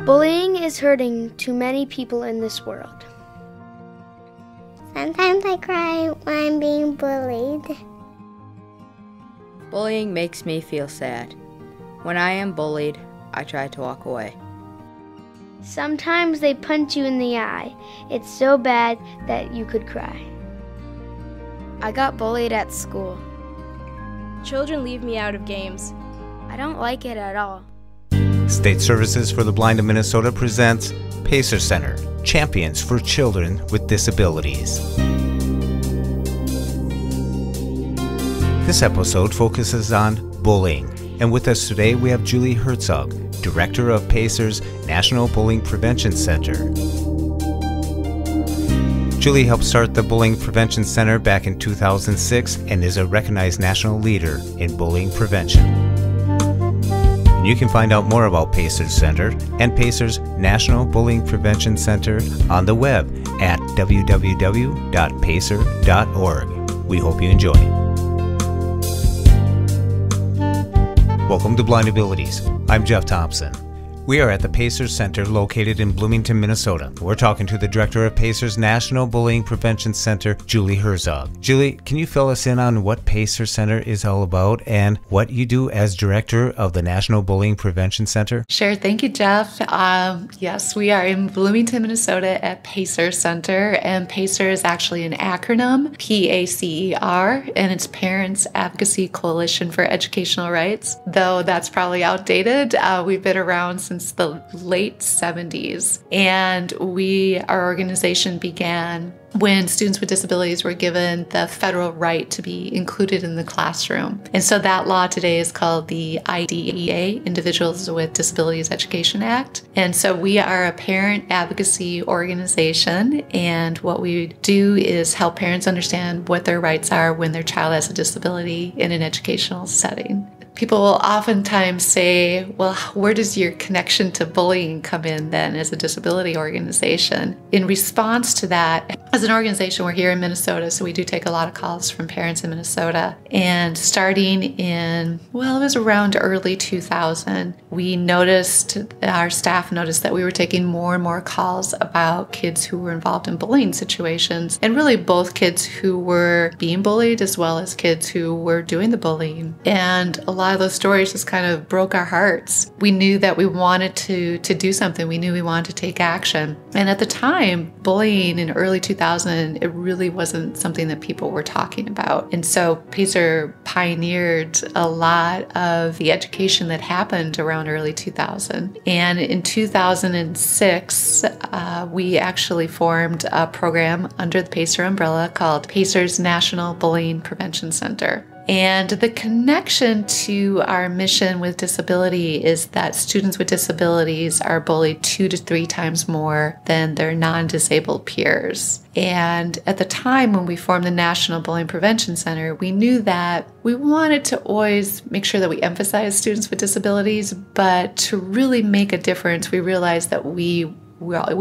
Bullying is hurting to many people in this world. Sometimes I cry when I'm being bullied. Bullying makes me feel sad. When I am bullied, I try to walk away. Sometimes they punch you in the eye. It's so bad that you could cry. I got bullied at school. Children leave me out of games. I don't like it at all. State Services for the Blind of Minnesota presents PACER Center, Champions for Children with Disabilities. This episode focuses on bullying, and with us today we have Julie Hertzog, Director of PACER's National Bullying Prevention Center. Julie helped start the Bullying Prevention Center back in 2006 and is a recognized national leader in bullying prevention. You can find out more about PACER Center and PACER's National Bullying Prevention Center on the web at www.pacer.org. We hope you enjoy. Welcome to Blind Abilities. I'm Jeff Thompson. We are at the PACER Center located in Bloomington, Minnesota. We're talking to the director of PACER's National Bullying Prevention Center, Julie Hertzog. Julie, can you fill us in on what PACER Center is all about and what you do as director of the National Bullying Prevention Center? Sure. Thank you, Jeff. Yes, we are in Bloomington, Minnesota at PACER Center, and PACER is actually an acronym, PACER, and it's Parents Advocacy Coalition for Educational Rights. Though that's probably outdated, we've been around since the late 70s. And our organization began when students with disabilities were given the federal right to be included in the classroom. And so that law today is called the IDEA, Individuals with Disabilities Education Act. And so we are a parent advocacy organization, and what we do is help parents understand what their rights are when their child has a disability in an educational setting. People will oftentimes say, well, where does your connection to bullying come in then as a disability organization? In response to that, as an organization, we're here in Minnesota, so we do take a lot of calls from parents in Minnesota. And starting it was around early 2000, our staff noticed that we were taking more and more calls about kids who were involved in bullying situations, and really both kids who were being bullied as well as kids who were doing the bullying. And a lot of those stories just kind of broke our hearts. We knew that we wanted to do something. We knew we wanted to take action. And at the time, bullying in early 2000, it really wasn't something that people were talking about. And so PACER pioneered a lot of the education that happened around early 2000. And in 2006, we actually formed a program under the PACER umbrella called PACER's National Bullying Prevention Center. And the connection to our mission with disability is that students with disabilities are bullied 2 to 3 times more than their non-disabled peers. And at the time when we formed the National Bullying Prevention Center, we knew that we wanted to always make sure that we emphasize students with disabilities, but to really make a difference, we realized that we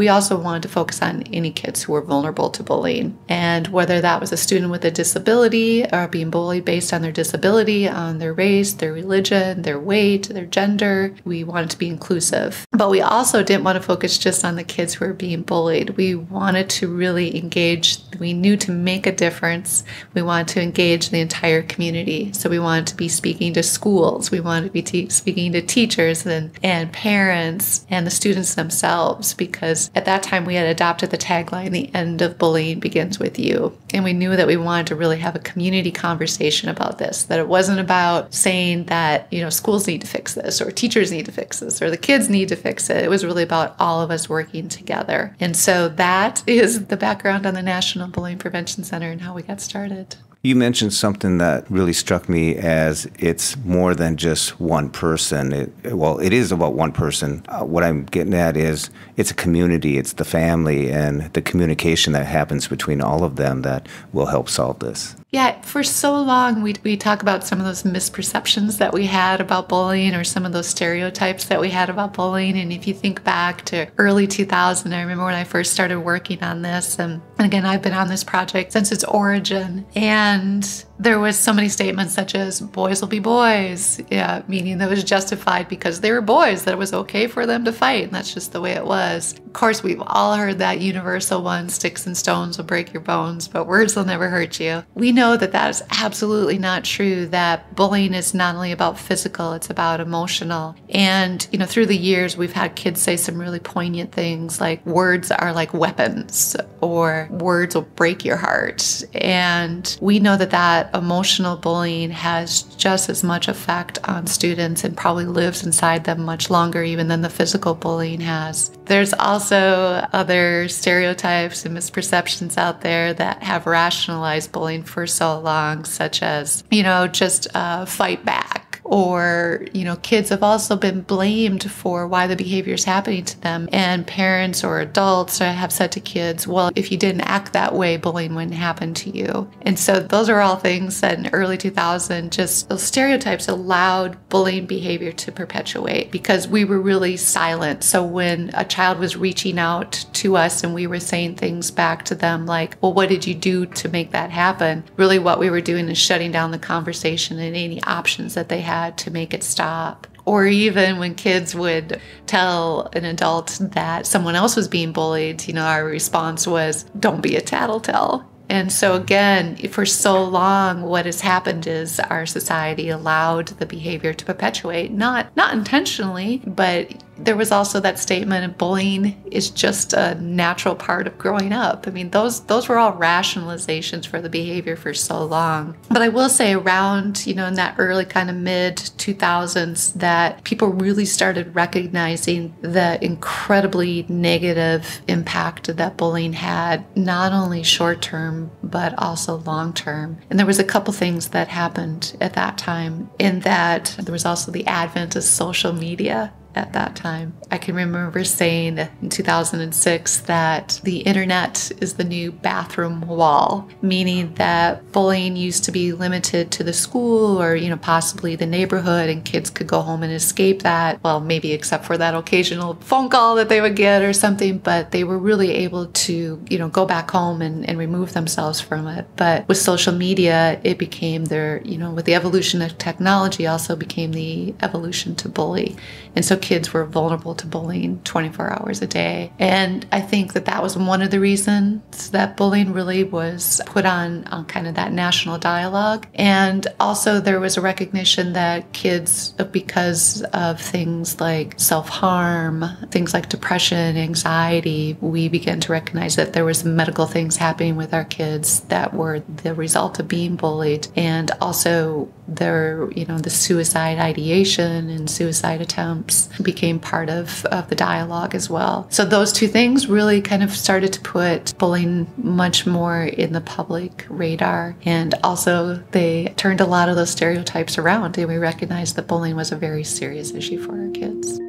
also wanted to focus on any kids who were vulnerable to bullying. And whether that was a student with a disability or being bullied based on their disability, on their race, their religion, their weight, their gender, we wanted to be inclusive. But we also didn't want to focus just on the kids who were being bullied. We wanted to really engage. We knew to make a difference, we wanted to engage the entire community. So we wanted to be speaking to schools. We wanted to be speaking to teachers and parents and the students themselves, because at that time we had adopted the tagline, "The end of bullying begins with you." And we knew that we wanted to really have a community conversation about this, that it wasn't about saying that, schools need to fix this, or teachers need to fix this, or the kids need to fix it. It was really about all of us working together. And so that is the background on the National Bullying Prevention Center and how we got started. You mentioned something that really struck me as it's more than just one person. It is about one person. What I'm getting at is it's a community, it's the family, and the communication that happens between all of them that will help solve this. Yeah, for so long we talk about some of those misperceptions that we had about bullying, or some of those stereotypes that we had about bullying. And if you think back to early 2000, I remember when I first stared working on this, and again, I've been on this project since its origin. And There was so many statements such as boys will be boys, yeah, meaning that was justified because they were boys, that it was okay for them to fight, and that's just the way it was. Of course, we've all heard that universal one, sticks and stones will break your bones, but words will never hurt you. We know that that is absolutely not true, that bullying is not only about physical, it's about emotional. And, through the years, we've had kids say some really poignant things like words are like weapons, or words will break your heart. And we know that that emotional bullying has just as much effect on students and probably lives inside them much longer even than the physical bullying has. There's also other stereotypes and misperceptions out there that have rationalized bullying for so long, such as, just fight back. Or, kids have also been blamed for why the behavior is happening to them. And parents or adults have said to kids, well, if you didn't act that way, bullying wouldn't happen to you. And so those are all things that in early 2000, just those stereotypes allowed bullying behavior to perpetuate because we were really silent. So when a child was reaching out to us and we were saying things back to them like, well, what did you do to make that happen? Really what we were doing is shutting down the conversation and any options that they had to make it stop. Or even when kids would tell an adult that someone else was being bullied, our response was, don't be a tattletale. And so again, for so long, what has happened is our society allowed the behavior to perpetuate, not intentionally, but there was also that statement of bullying is just a natural part of growing up. I mean, those were all rationalizations for the behavior for so long. But I will say around, in that early kind of mid 2000s that people really started recognizing the incredibly negative impact that bullying had, not only short term, but also long term. And there was a couple things that happened at that time in that there was also the advent of social media at that time. I can remember saying in 2006 that the internet is the new bathroom wall, meaning that bullying used to be limited to the school or, possibly the neighborhood, and kids could go home and escape that. Well, maybe except for that occasional phone call that they would get or something, but they were really able to, go back home and remove themselves from it. But with social media, it became with the evolution of technology also became the evolution to bully. And so kids were vulnerable to bullying 24 hours a day. And I think that was one of the reasons that bullying really was put on kind of that national dialogue. And also there was a recognition that kids, because of things like self-harm, things like depression, anxiety, we began to recognize that there was medical things happening with our kids that were the result of being bullied. And also the suicide ideation and suicide attempts became part of the dialogue as well. So those two things really kind of started to put bullying much more in the public radar. And also they turned a lot of those stereotypes around, and we recognized that bullying was a very serious issue for our kids.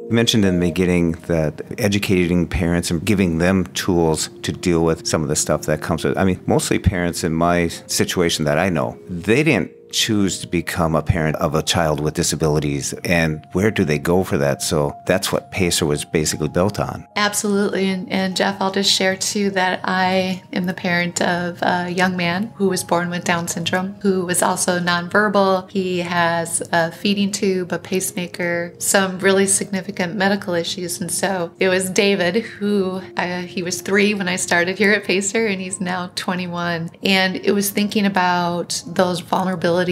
You mentioned in the beginning that educating parents and giving them tools to deal with some of the stuff that comes with it. Mostly parents in my situation that I know, they didn't choose to become a parent of a child with disabilities, and where do they go for that? So that's what PACER was basically built on. Absolutely. And Jeff, I'll just share too that I am the parent of a young man who was born with Down syndrome, who was also nonverbal. He has a feeding tube, a pacemaker, some really significant medical issues. And so it was David who, he was 3 when I started here at PACER, and he's now 21. And it was thinking about those vulnerabilities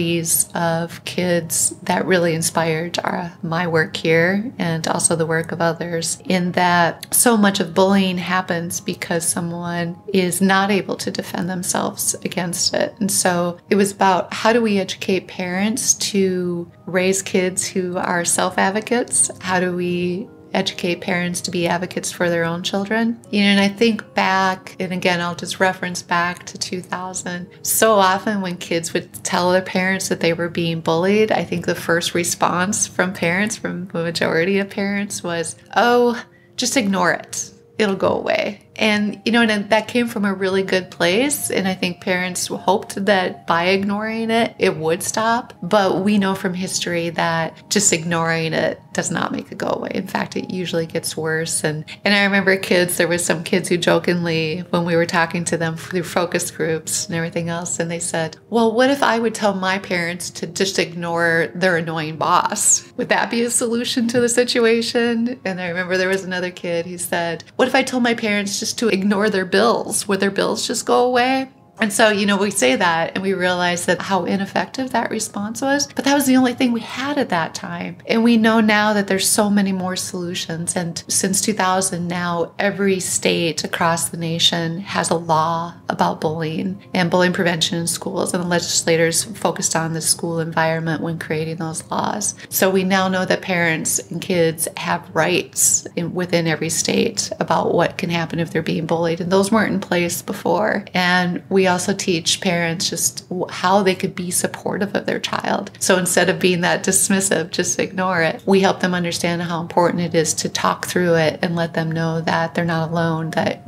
of kids that really inspired my work here and also the work of others, in that so much of bullying happens because someone is not able to defend themselves against it. And so it was about how do we educate parents to raise kids who are self-advocates? How do we educate parents to be advocates for their own children? And I think back, and again, I'll just reference back to 2000. So often when kids would tell their parents that they were being bullied, I think the first response from the majority of parents was, oh, just ignore it. It'll go away. And, and that came from a really good place. And I think parents hoped that by ignoring it, it would stop. But we know from history that just ignoring it does not make it go away. In fact, it usually gets worse. And I remember there was some kids who jokingly, when we were talking to them through focus groups and everything else, and they said, well, what if I would tell my parents to just ignore their annoying boss? Would that be a solution to the situation? And I remember there was another kid who said, what if I told my parents just to ignore their bills? Would their bills just go away? And so, we say that and we realize that how ineffective that response was, but that was the only thing we had at that time. And we know now that there's so many more solutions. And since 2000 now, every state across the nation has a law about bullying and bullying prevention in schools. And the legislators focused on the school environment when creating those laws. So we now know that parents and kids have rights within every state about what can happen if they're being bullied. And those weren't in place before. And we also teach parents just how they could be supportive of their child. So instead of being that dismissive, just ignore it, we help them understand how important it is to talk through it and let them know that they're not alone, that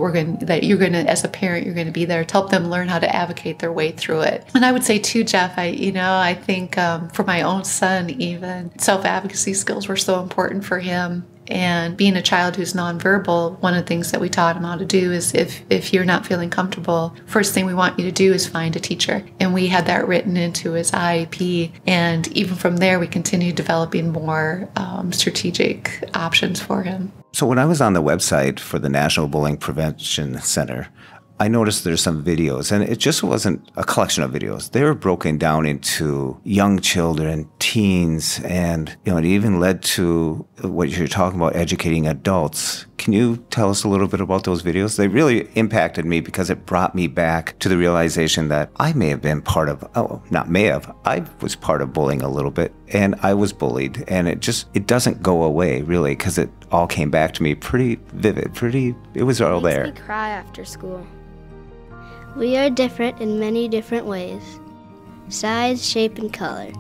you're going to, as a parent, you're going to be there to help them learn how to advocate their way through it. And I would say too, Jeff, I think for my own son, even self-advocacy skills were so important for him. And being a child who's nonverbal, one of the things that we taught him how to do is if you're not feeling comfortable, first thing we want you to do is find a teacher. And we had that written into his IEP. And even from there, we continued developing more strategic options for him. So when I was on the website for the National Bullying Prevention Center, I noticed there's some videos, and it just wasn't a collection of videos. They were broken down into young children, teens, and it even led to what you're talking about, educating adults. Can you tell us a little bit about those videos? They really impacted me because it brought me back to the realization that I may have been part of, I was part of bullying a little bit, and I was bullied, and it doesn't go away, really, because it all came back to me pretty vivid, it was all there. It makes me cry after school. We are different in many different ways, size, shape, and color.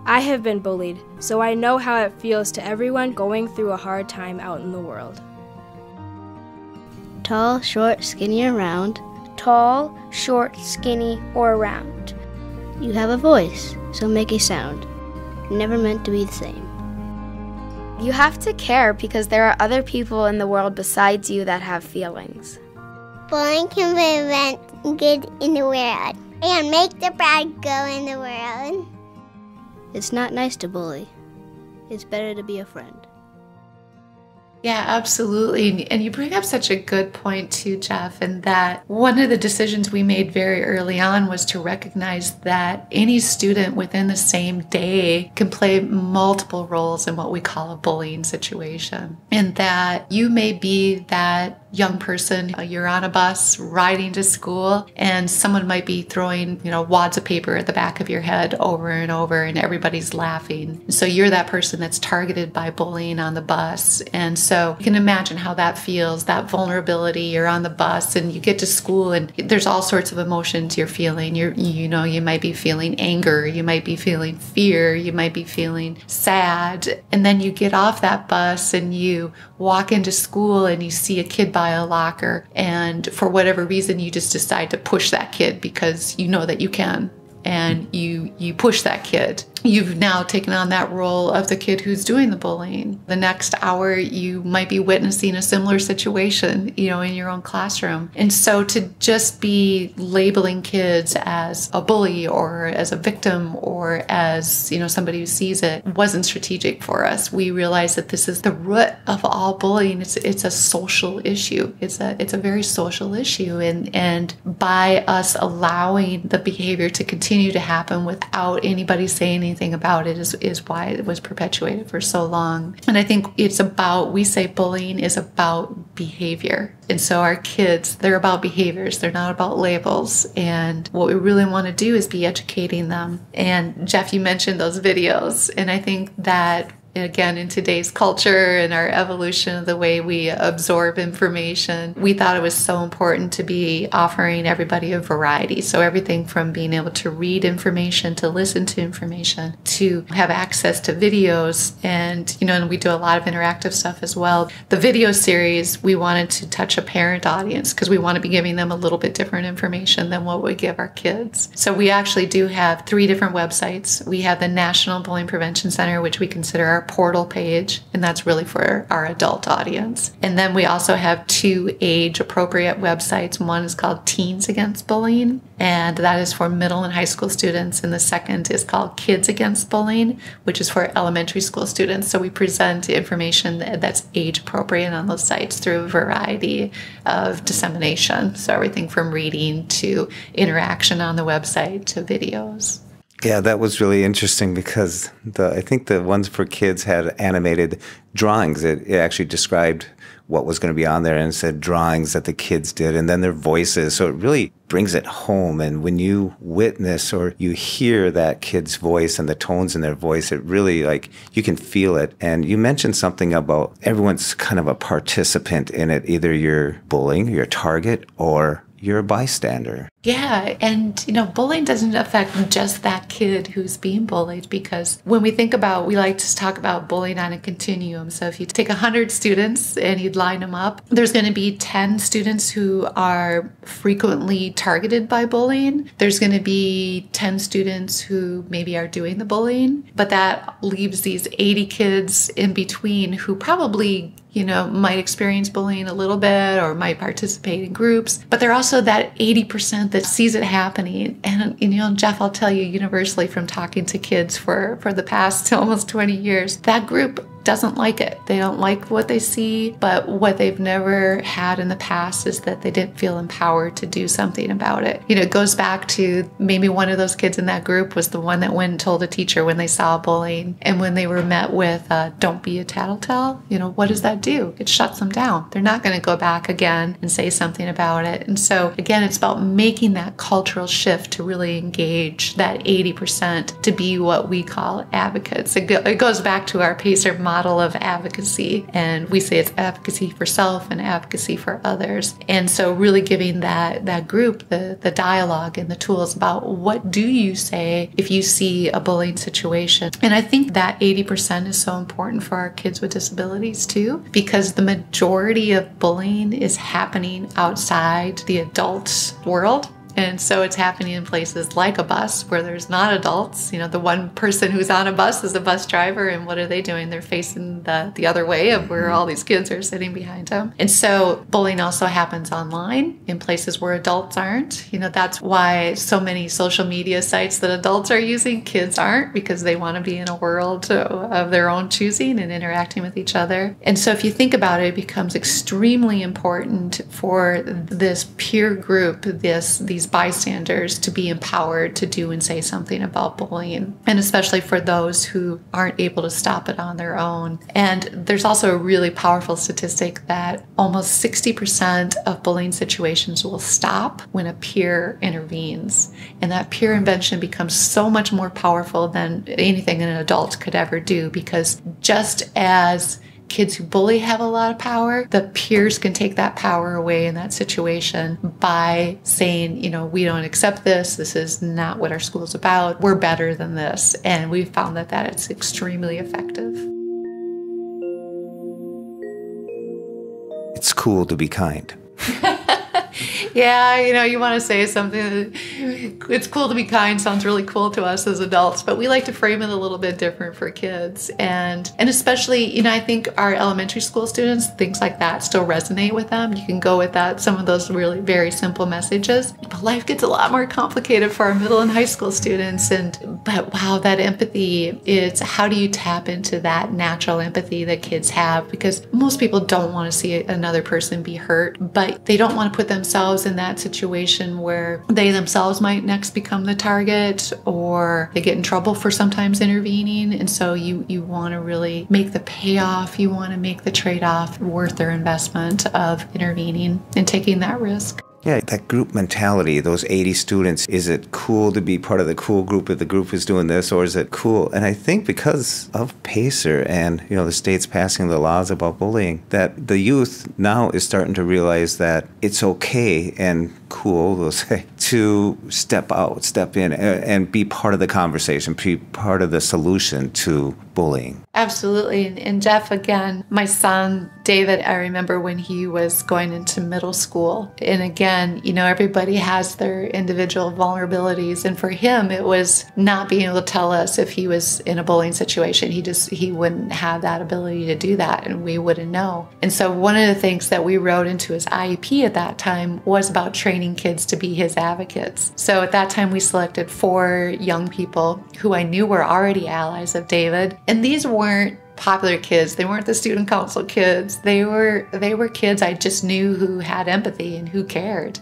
I have been bullied, so I know how it feels to everyone going through a hard time out in the world. Tall, short, skinny, or round. Tall, short, skinny, or round. You have a voice, so make a sound. You're never meant to be the same. You have to care because there are other people in the world besides you that have feelings. Bullying can prevent good in the world and make the bad go in the world. It's not nice to bully. It's better to be a friend. Yeah, absolutely. And you bring up such a good point too, Jeff, and that one of the decisions we made very early on was to recognize that any student within the same day can play multiple roles in what we call a bullying situation. And that you may be that young person, you're on a bus riding to school, and someone might be throwing, wads of paper at the back of your head over and over, and everybody's laughing. So you're that person that's targeted by bullying on the bus. And so you can imagine how that feels, that vulnerability. You're on the bus and you get to school and there's all sorts of emotions you're feeling. You might be feeling anger, you might be feeling fear, you might be feeling sad. And then you get off that bus and you walk into school and you see a kid by a locker, and for whatever reason you just decide to push that kid because you know that you can, and you push that kid. You've now taken on that role of the kid who's doing the bullying. The next hour, you might be witnessing a similar situation, in your own classroom. And so to just be labeling kids as a bully or as a victim or as, somebody who sees it wasn't strategic for us. We realized that this is the root of all bullying. It's a social issue. It's a very social issue. And by us allowing the behavior to continue to happen without anybody saying anything about it is why it was perpetuated for so long. And I think we say bullying is about behavior. And so our kids, they're about behaviors. They're not about labels. And what we really want to do is be educating them. And Jeff, you mentioned those videos. And I think that again, in today's culture and our evolution of the way we absorb information, we thought it was so important to be offering everybody a variety. So everything from being able to read information, to listen to information, to have access to videos. And, and we do a lot of interactive stuff as well. The video series, we wanted to touch a parent audience because we want to be giving them a little bit different information than what we give our kids. So we actually do have 3 different websites. We have the National Bullying Prevention Center, which we consider our portal page, and that's really for our adult audience. And then we also have 2 age-appropriate websites. One is called Teens Against Bullying, and that is for middle and high school students. And the second is called Kids Against Bullying, which is for elementary school students. So we present information that's age-appropriate on those sites through a variety of dissemination. So everything from reading to interaction on the website to videos. Yeah, that was really interesting because I think the ones for kids had animated drawings. It actually described what was going to be on there, and it said drawings that the kids did and then their voices. So it really brings it home. And when you witness or you hear that kid's voice and the tones in their voice, it really, like, you can feel it. And you mentioned something about everyone's kind of a participant in it. Either you're bullying, you're a target, or you're a bystander. Yeah, and bullying doesn't affect just that kid who's being bullied, because when we think about, we like to talk about bullying on a continuum. So if you take 100 students and you'd line them up, there's going to be 10 students who are frequently targeted by bullying. There's going to be 10 students who maybe are doing the bullying, but that leaves these 80 kids in between who probably might experience bullying a little bit or might participate in groups, but they're also that 80% that sees it happening. And, Jeff, I'll tell you universally from talking to kids for the past almost 20 years, that group doesn't like it. They don't like what they see, but what they've never had in the past is that they didn't feel empowered to do something about it. It goes back to maybe one of those kids in that group was the one that went and told a teacher when they saw bullying, and when they were met with don't be a tattletale, what does that do? It shuts them down. They're not going to go back again and say something about it. And so again, it's about making that cultural shift to really engage that 80% to be what we call advocates. It goes back to our PACER model of advocacy, and we say it's advocacy for self and advocacy for others. And so really giving that group the dialogue and the tools about what do you say if you see a bullying situation. And I think that 80% is so important for our kids with disabilities too, because the majority of bullying is happening outside the adult world. And so it's happening in places like a bus where there's not adults. The one person who's on a bus is the bus driver, and what are they doing? They're facing the other way of where all these kids are sitting behind them. And so bullying also happens online in places where adults aren't. That's why so many social media sites that adults are using, kids aren't, because they want to be in a world of their own choosing and interacting with each other. And so if you think about it, it becomes extremely important for this peer group, these bystanders, to be empowered to do and say something about bullying, and especially for those who aren't able to stop it on their own. And there's also a really powerful statistic that almost 60% of bullying situations will stop when a peer intervenes. And that peer intervention becomes so much more powerful than anything an adult could ever do, because just as kids who bully have a lot of power, the peers can take that power away in that situation by saying, we don't accept this. This is not what our school's about. We're better than this. And we've found that it's extremely effective. It's cool to be kind. Yeah, you want to say something. It's cool to be kind sounds really cool to us as adults, but we like to frame it a little bit different for kids. And especially, I think our elementary school students, things like that still resonate with them. You can go with that, some of those really very simple messages. But life gets a lot more complicated for our middle and high school students. But wow, that empathy, it's how do you tap into that natural empathy that kids have? Because most people don't want to see another person be hurt, but they don't want to put themselves in that situation where they themselves might next become the target, or they get in trouble for sometimes intervening. And so you want to really make the payoff, you want to make the trade-off worth their investment of intervening and taking that risk. Yeah, that group mentality, those 80 students, is it cool to be part of the cool group if the group is doing this, or is it cool? And I think because of PACER and, the states passing the laws about bullying, that the youth now is starting to realize that it's okay and cool, we'll say, to step out, step in, and be part of the conversation, be part of the solution to bullying. Absolutely. And Jeff, again, my son, David, I remember when he was going into middle school. And again, everybody has their individual vulnerabilities. And for him, it was not being able to tell us if he was in a bullying situation. He wouldn't have that ability to do that, and we wouldn't know. And so one of the things that we wrote into his IEP at that time was about training kids to be his advocates. So at that time, we selected 4 young people who I knew were already allies of David. And these weren't popular kids. They weren't the student council kids. They were kids I just knew who had empathy and who cared.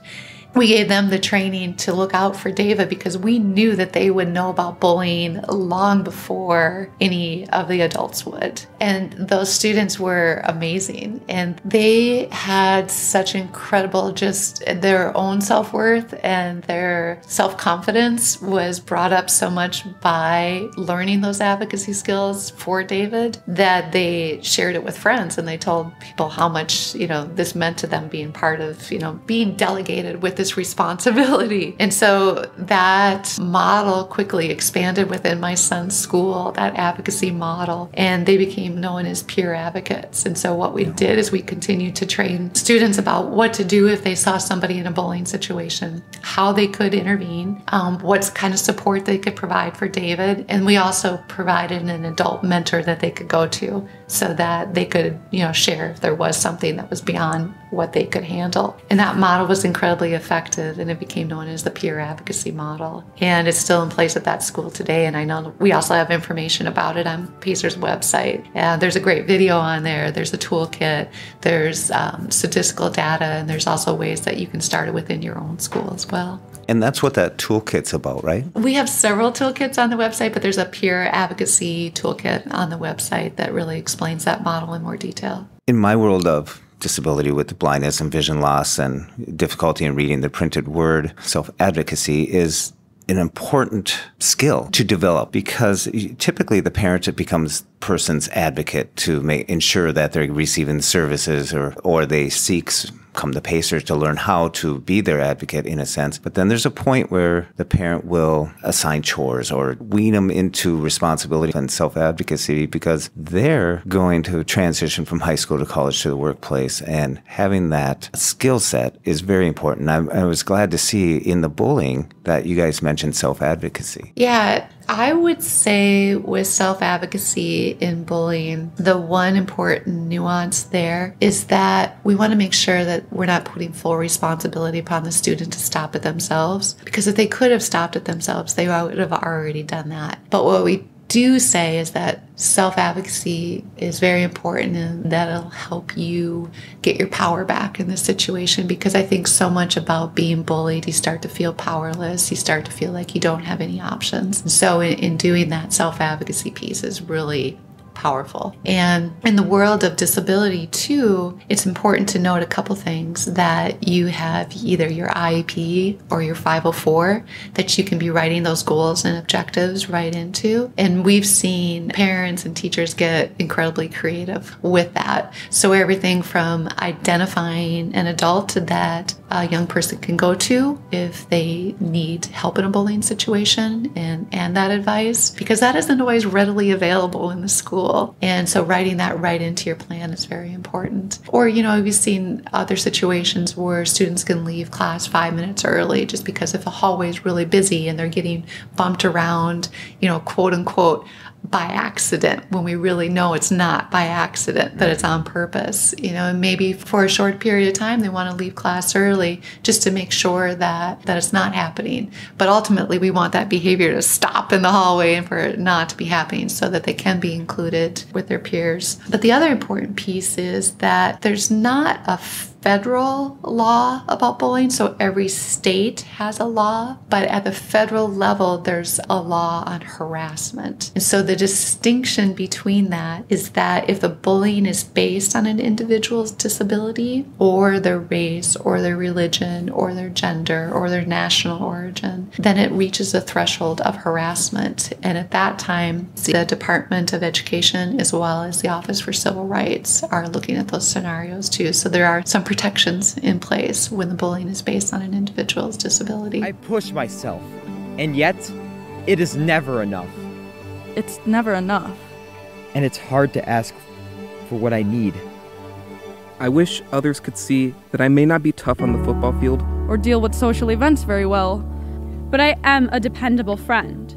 We gave them the training to look out for David because we knew that they would know about bullying long before any of the adults would. And those students were amazing. And they had such incredible, just their own self-worth and their self-confidence was brought up so much by learning those advocacy skills for David that they shared it with friends, and they told people how much, this meant to them being part of, being delegated with this responsibility. And so that model quickly expanded within my son's school, that advocacy model, and they became known as peer advocates. And so what we did is we continued to train students about what to do if they saw somebody in a bullying situation, how they could intervene, what kind of support they could provide for David. And we also provided an adult mentor that they could go to so that they could, share if there was something that was beyond what they could handle. And that model was incredibly effective, and it became known as the peer advocacy model. And it's still in place at that school today, and I know we also have information about it on PACER's website. There's a great video on there, there's a toolkit, there's statistical data, and there's also ways that you can start it within your own school as well. And that's what that toolkit's about, right? We have several toolkits on the website, but there's a peer advocacy toolkit on the website that really explains that model in more detail. In my world of disability with blindness and vision loss and difficulty in reading the printed word, self-advocacy is an important skill to develop because typically the parent becomes person's advocate to ensure that they're receiving services or they come to PACER to learn how to be their advocate in a sense. But then there's a point where the parent will assign chores or wean them into responsibility and self-advocacy because they're going to transition from high school to college to the workplace. And having that skill set is very important. I was glad to see in the bullying that you guys mentioned self-advocacy. Yeah, I would say with self-advocacy in bullying, the one important nuance there is that we want to make sure that we're not putting full responsibility upon the student to stop it themselves, because if they could have stopped it themselves, they would have already done that. But what we do say is that self-advocacy is very important, and that'll help you get your power back in this situation, because I think so much about being bullied, you start to feel powerless, you start to feel like you don't have any options. And so in doing that, self-advocacy piece is really powerful. And in the world of disability too, it's important to note a couple things, that you have either your IEP or your 504 that you can be writing those goals and objectives right into. And we've seen parents and teachers get incredibly creative with that. So everything from identifying an adult that a young person can go to if they need help in a bullying situation and that advice, because that isn't always readily available in the school. And so writing that right into your plan is very important. Or, we've seen other situations where students can leave class 5 minutes early just because if a hallway is really busy and they're getting bumped around, quote unquote, by accident, when we really know it's not by accident, that it's on purpose. And maybe for a short period of time they want to leave class early just to make sure that it's not happening. But ultimately we want that behavior to stop in the hallway and for it not to be happening so that they can be included with their peers. But the other important piece is that there's not federal law about bullying, so every state has a law, but at the federal level, there's a law on harassment. And so the distinction between that is that if the bullying is based on an individual's disability or their race or their religion or their gender or their national origin, then it reaches a threshold of harassment. And at that time, the Department of Education as well as the Office for Civil Rights are looking at those scenarios too. So there are some protections in place when the bullying is based on an individual's disability. I push myself, and yet it is never enough. It's never enough. And it's hard to ask for what I need. I wish others could see that I may not be tough on the football field Or deal with social events very well. But I am a dependable friend.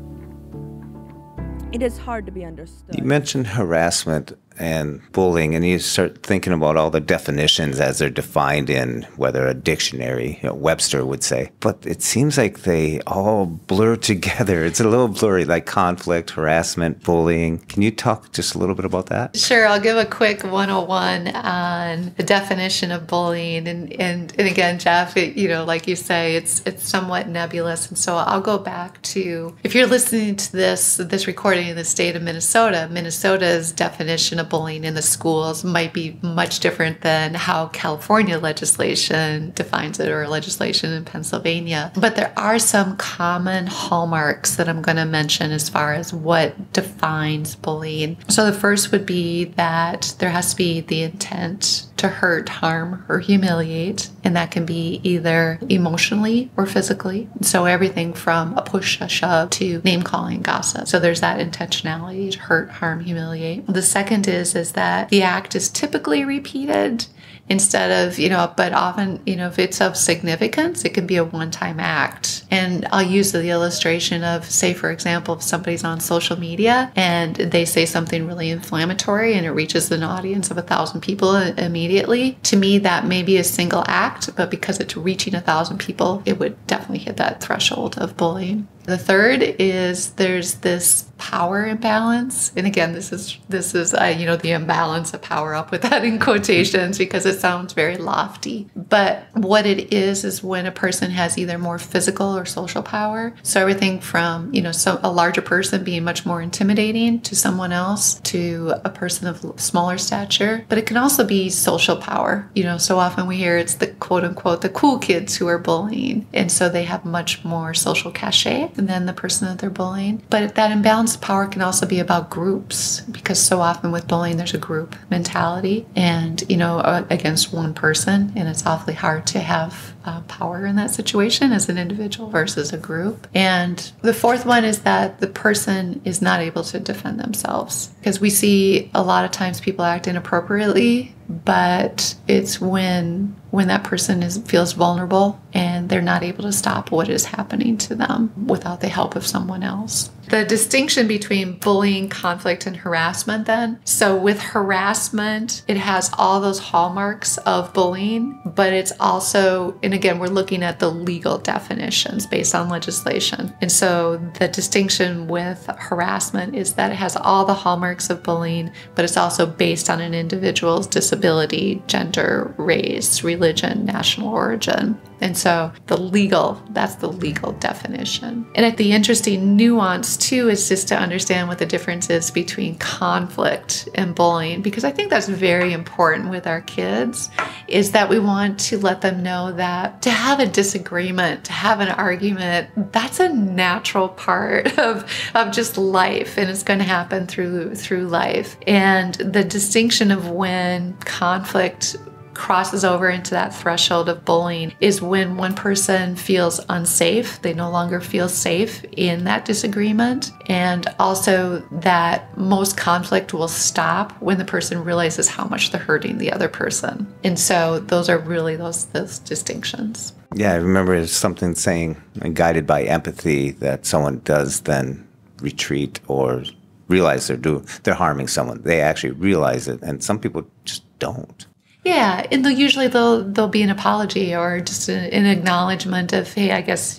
It is hard to be understood. You mentioned harassment and bullying, and you start thinking about all the definitions as they're defined in whether a dictionary, Webster would say. But it seems like they all blur together. It's a little blurry, like conflict, harassment, bullying. Can you talk just a little bit about that? Sure, I'll give a quick 101 on the definition of bullying. And again, Jeff, like you say, it's somewhat nebulous. And so I'll go back to, if you're listening to this recording in the state of Minnesota, Minnesota's definition of bullying in the schools might be much different than how California legislation defines it, or legislation in Pennsylvania. But there are some common hallmarks that I'm going to mention as far as what defines bullying. So the first would be that there has to be the intent to hurt, harm, or humiliate, and that can be either emotionally or physically. So everything from a push, a shove, to name-calling, gossip. So there's that intentionality to hurt, harm, humiliate. The second is that the act is typically repeated instead of, but often, if it's of significance, it can be a one-time act. And I'll use the illustration of, say, for example, if somebody's on social media and they say something really inflammatory and it reaches an audience of 1,000 people immediately. To me, that may be a single act, but because it's reaching 1,000 people, it would definitely hit that threshold of bullying. The third is there's this power imbalance. And again, this is the imbalance of power. I'll put that in quotations because it sounds very lofty. But what it is when a person has either more physical or social power. So everything from, a larger person being much more intimidating to someone else, to a person of smaller stature. But it can also be social power. So often we hear it's the quote unquote, the cool kids who are bullying. And so they have much more social cachet than the person that they're bullying. But that imbalanced power can also be about groups, because so often with bullying there's a group mentality and against one person, and it's awfully hard to have power in that situation as an individual versus a group. And the fourth one is that the person is not able to defend themselves, because we see a lot of times people act inappropriately, but it's when that person feels vulnerable and they're not able to stop what is happening to them without the help of someone else. The distinction between bullying, conflict, and harassment then. So with harassment, it has all those hallmarks of bullying, but it's also, and again, we're looking at the legal definitions based on legislation. And so the distinction with harassment is that it has all the hallmarks of bullying, but it's also based on an individual's disability, gender, race, religion, national origin. And so that's the legal definition. And the interesting nuance too is just to understand what the difference is between conflict and bullying, because I think that's very important with our kids, is that we want to let them know that to have a disagreement, to have an argument, that's a natural part of just life, and it's going to happen through life. And the distinction of when conflict crosses over into that threshold of bullying is when one person feels unsafe. They no longer feel safe in that disagreement. And also that most conflict will stop when the person realizes how much they're hurting the other person. And so those are really those distinctions. Yeah, I remember it's something saying, guided by empathy, that someone does then retreat or realize they're harming someone. They actually realize it, and some people just don't. Yeah, and they'll be an apology or just an acknowledgement of, hey, I guess,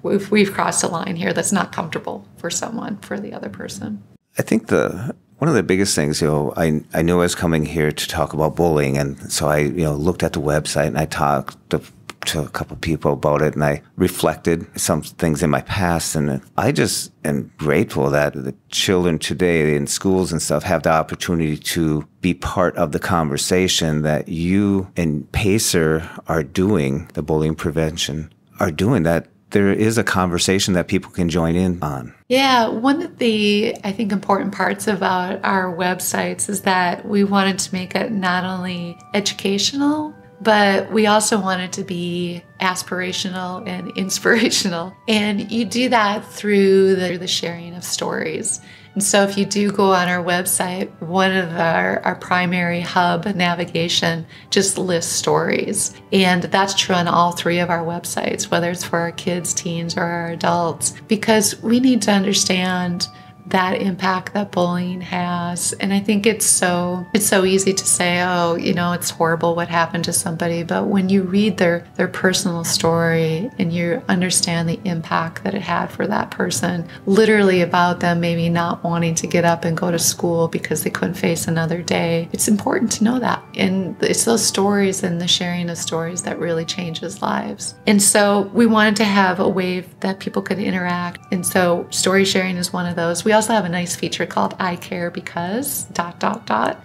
we've crossed a line here that's not comfortable for the other person. I think the One of the biggest things, I knew I was coming here to talk about bullying, and so I, looked at the website and I talked to a couple of people about it, and I reflected some things in my past, and I just am grateful that the children today in schools and stuff have the opportunity to be part of the conversation that you and PACER are doing, the bullying prevention, are doing, that there is a conversation that people can join in on. Yeah, one of the, I think, important parts about our websites is that we wanted to make it not only educational, but we also wanted to be aspirational and inspirational. And you do that through the sharing of stories. And so if you do go on our website, one of our primary hub navigation just lists stories. And that's true on all three of our websites, whether it's for our kids, teens, or our adults, because we need to understand that impact that bullying has. And I think it's so easy to say, oh, it's horrible what happened to somebody. But when you read their personal story and you understand the impact that it had for that person, literally about them maybe not wanting to get up and go to school because they couldn't face another day, it's important to know that. And it's those stories and the sharing of stories that really changes lives. And so we wanted to have a way that people could interact. And so story sharing is one of those. We also have a nice feature called I Care Because ...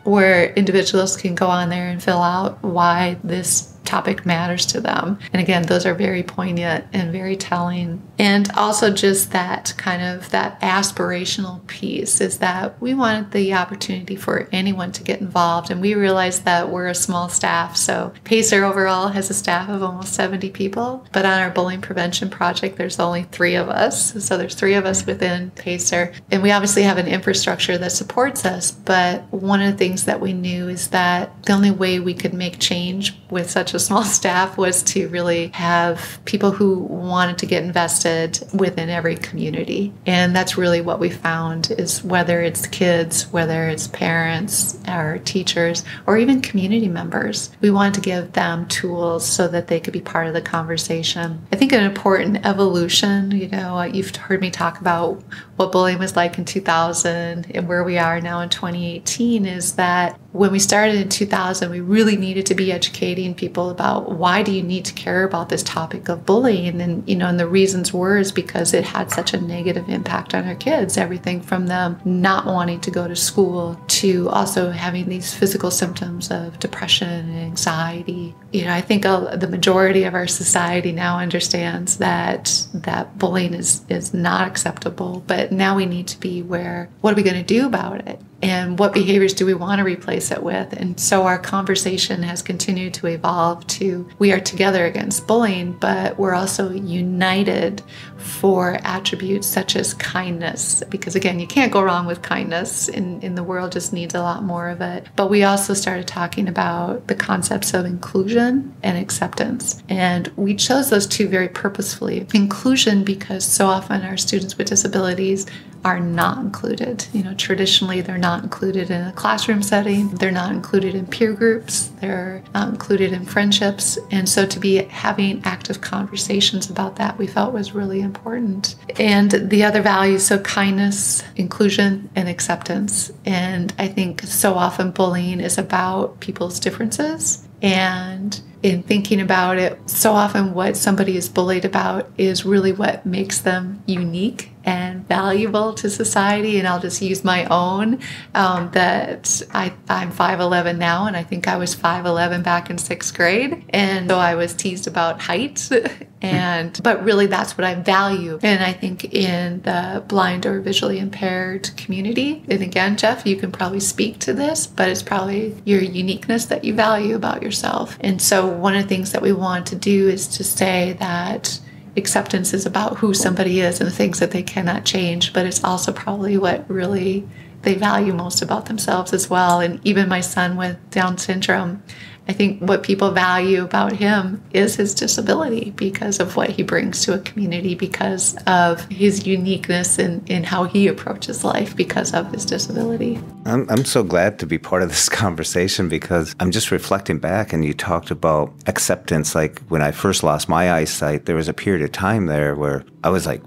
where individuals can go on there and fill out why this topic matters to them. And again, those are very poignant and very telling. And also just that kind of that aspirational piece is that we wanted the opportunity for anyone to get involved. And we realized that we're a small staff. So PACER overall has a staff of almost 70 people. But on our bullying prevention project, there's only 3 of us. So there's 3 of us within PACER. And we obviously have an infrastructure that supports us. But one of the things that we knew is that the only way we could make change with such a small staff was to really have people who wanted to get invested within every community. And that's really what we found, is whether it's kids, whether it's parents or teachers or even community members, we wanted to give them tools so that they could be part of the conversation. I think an important evolution, you've heard me talk about what bullying was like in 2000 and where we are now in 2018, is that when we started in 2000, we really needed to be educating people about why do you need to care about this topic of bullying? And, and the reasons were is because it had such a negative impact on our kids, everything from them not wanting to go to school to also having these physical symptoms of depression and anxiety. I think the majority of our society now understands that bullying is not acceptable, but now we need to be aware, what are we going to do about it? And what behaviors do we want to replace it with? And so our conversation has continued to evolve to, we are together against bullying, but we're also united for attributes such as kindness. Because again, you can't go wrong with kindness, and the world just needs a lot more of it. But we also started talking about the concepts of inclusion and acceptance. And we chose those 2 very purposefully. Inclusion, because so often our students with disabilities are not included. Traditionally, they're not included in a classroom setting. They're not included in peer groups. They're not included in friendships. And so to be having active conversations about that, we felt was really important. And the other values, so kindness, inclusion, and acceptance. And I think so often bullying is about people's differences. And in thinking about it, so often what somebody is bullied about is really what makes them unique and valuable to society. And I'll just use my own, that I'm 5'11" now, and I think I was 5'11" back in 6th grade. And so I was teased about height, but really that's what I value. And I think in the blind or visually impaired community, and again, Jeff, you can probably speak to this, but it's probably your uniqueness that you value about yourself. And so one of the things that we want to do is to say that acceptance is about who somebody is and the things that they cannot change, but it's also probably what really they value most about themselves as well. And even my son with Down syndrome, I think what people value about him is his disability because of what he brings to a community, because of his uniqueness in how he approaches life because of his disability. I'm so glad to be part of this conversation, because I'm just reflecting back, and you talked about acceptance. Like when I first lost my eyesight, there was a period of time there where I was like,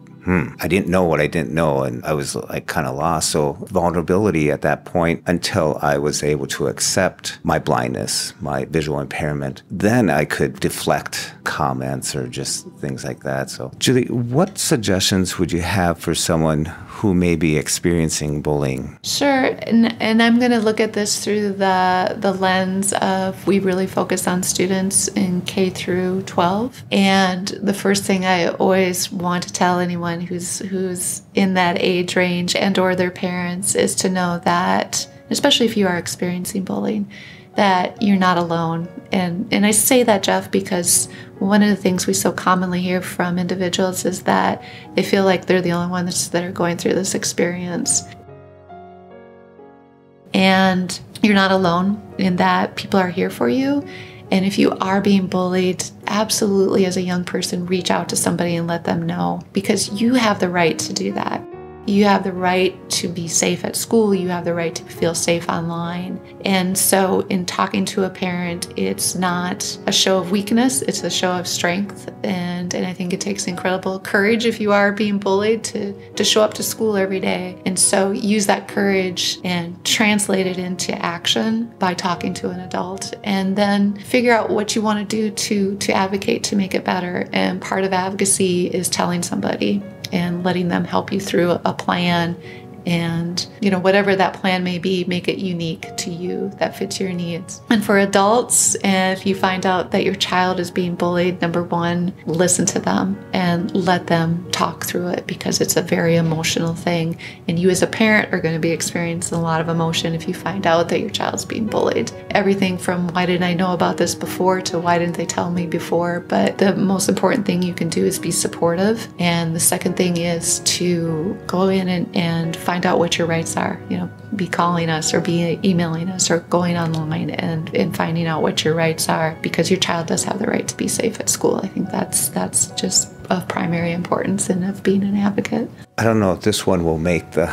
I didn't know what I didn't know, and I was like kind of lost. So vulnerability at that point, until I was able to accept my blindness, my visual impairment, then I could deflect comments or just things like that. So Julie, what suggestions would you have for someone who may be experiencing bullying? Sure, and I'm going to look at this through the lens of, we really focus on students in K through 12, and the first thing I always want to tell anyone who's in that age range and or their parents is to know that, especially if you are experiencing bullying, that you're not alone. And I say that, Jeff, because one of the things we so commonly hear from individuals is that they feel like they're the only ones that are going through this experience. And you're not alone in that. People are here for you. And if you are being bullied, absolutely, as a young person, reach out to somebody and let them know, because you have the right to do that. You have the right to be safe at school. You have the right to feel safe online. And so in talking to a parent, it's not a show of weakness, it's a show of strength. And I think it takes incredible courage, if you are being bullied, to show up to school every day. And so use that courage and translate it into action by talking to an adult, and then figure out what you want to do to advocate to make it better. And part of advocacy is telling somebody and letting them help you through a plan. And, whatever that plan may be, make it unique to you, that fits your needs. And for adults, if you find out that your child is being bullied, number one, listen to them and let them talk through it, because it's a very emotional thing. And you as a parent are going to be experiencing a lot of emotion if you find out that your child's being bullied. Everything from why didn't I know about this before to why didn't they tell me before? But the most important thing you can do is be supportive. And the second thing is to go in and find out what your rights are. Be calling us or be emailing us or going online and finding out what your rights are, because your child does have the right to be safe at school. I think that's just of primary importance and of being an advocate. I don't know if this one will make the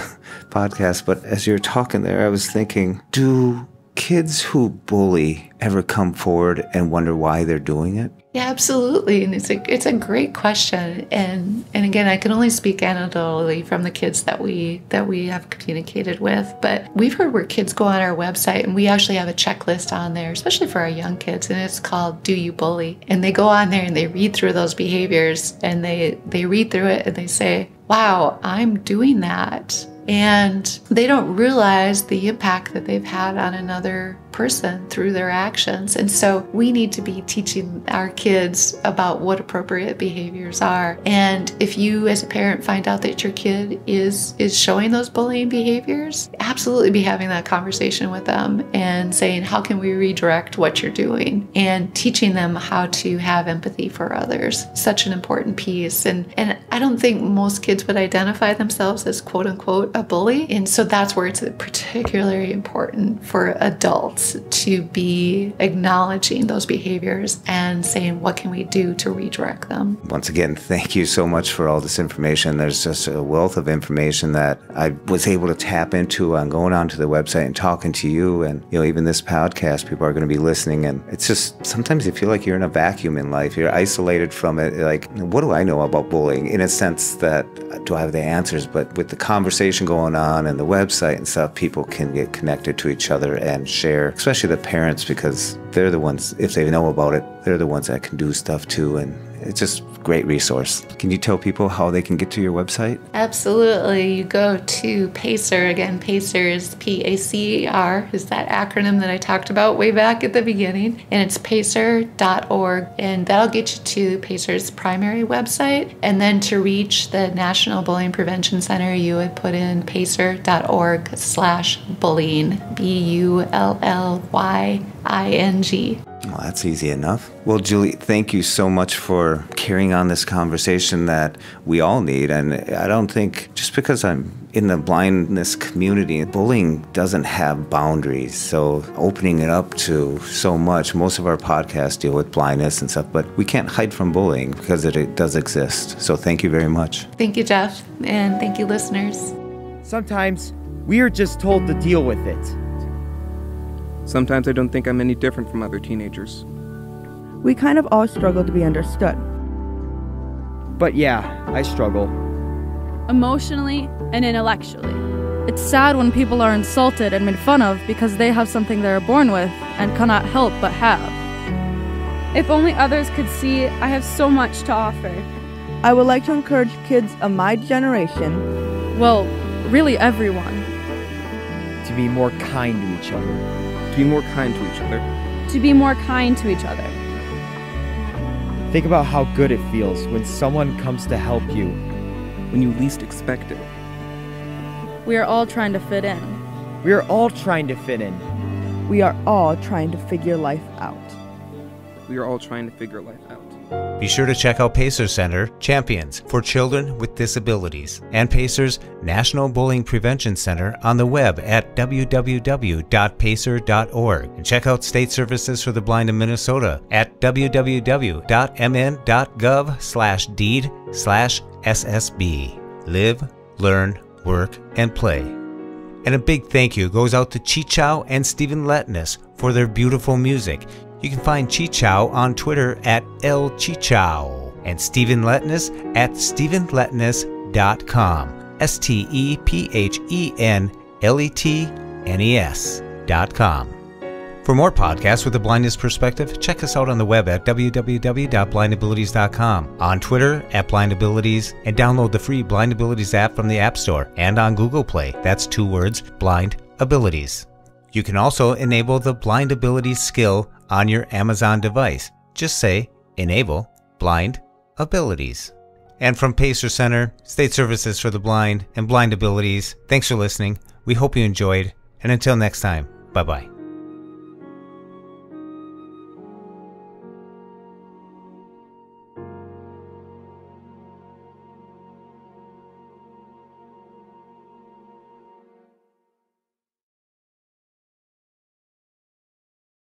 podcast, but as you're talking there, I was thinking, do kids who bully ever come forward and wonder why they're doing it? Yeah, absolutely. And it's a great question. And again, I can only speak anecdotally from the kids that we have communicated with. But we've heard where kids go on our website, and we actually have a checklist on there, especially for our young kids, and it's called Do You Bully? And they go on there and they read through those behaviors, and they read through it and they say, wow, I'm doing that. And they don't realize the impact that they've had on another person through their actions. And so we need to be teaching our kids about what appropriate behaviors are. And if you as a parent find out that your kid is showing those bullying behaviors, absolutely be having that conversation with them and saying, how can we redirect what you're doing? And teaching them how to have empathy for others. Such an important piece. And I don't think most kids would identify themselves as quote unquote a bully. And so that's where it's particularly important for adults to be acknowledging those behaviors and saying, what can we do to redirect them? Once again, thank you so much for all this information. There's just a wealth of information that I was able to tap into on going onto the website and talking to you. And, even this podcast, people are going to be listening. And it's just, sometimes you feel like you're in a vacuum in life. You're isolated from it. Like, what do I know about bullying? In a sense that, do I have the answers? But with the conversation going on and the website and stuff, people can get connected to each other and share, especially the parents, because they're the ones, if they know about it, they're the ones that can do stuff too. And it's just a great resource. Can you tell people how they can get to your website? Absolutely. You go to PACER. Again, PACER is PACER, is that acronym that I talked about way back at the beginning. And it's pacer.org. And that'll get you to PACER's primary website. And then to reach the National Bullying Prevention Center, you would put in pacer.org/bullying, BULLYING. Well, that's easy enough. Well, Julie, thank you so much for carrying on this conversation that we all need. And I don't think, just because I'm in the blindness community, bullying doesn't have boundaries. So opening it up to so much, most of our podcasts deal with blindness and stuff, but we can't hide from bullying because it does exist. So thank you very much. Thank you, Jeff. And thank you, listeners. Sometimes we are just told to deal with it. Sometimes I don't think I'm any different from other teenagers. We kind of all struggle to be understood. But yeah, I struggle. emotionally, and intellectually. It's sad when people are insulted and made fun of because they have something they are born with and cannot help but have. If only others could see, I have so much to offer. I would like to encourage kids of my generation, well, really everyone, to be more kind to each other. To be more kind to each other. To be more kind to each other. Think about how good it feels when someone comes to help you when you least expect it. We are all trying to fit in. We are all trying to fit in. We are all trying to figure life out. We are all trying to figure life out. Be sure to check out PACER Center Champions for Children with Disabilities and PACER's National Bullying Prevention Center on the web at www.pacer.org. And check out State Services for the Blind in Minnesota at www.mn.gov/deed/SSB. Live, learn, work, and play. And a big thank you goes out to Chi-Chow and Stephen Letness for their beautiful music. You can find Chi-Chow on Twitter at @LChichow and Stephen Letness at stephenletness.com. STEPHENLETNES.com. For more podcasts with a blindness perspective, check us out on the web at www.blindabilities.com, on Twitter at blindabilities, and download the free Blind Abilities app from the App Store and on Google Play. That's 2 words, Blind Abilities. You can also enable the Blind Abilities skill on your Amazon device. Just say, Enable Blind Abilities. And from PACER Center, State Services for the Blind, and Blind Abilities, thanks for listening. We hope you enjoyed, and until next time, bye-bye.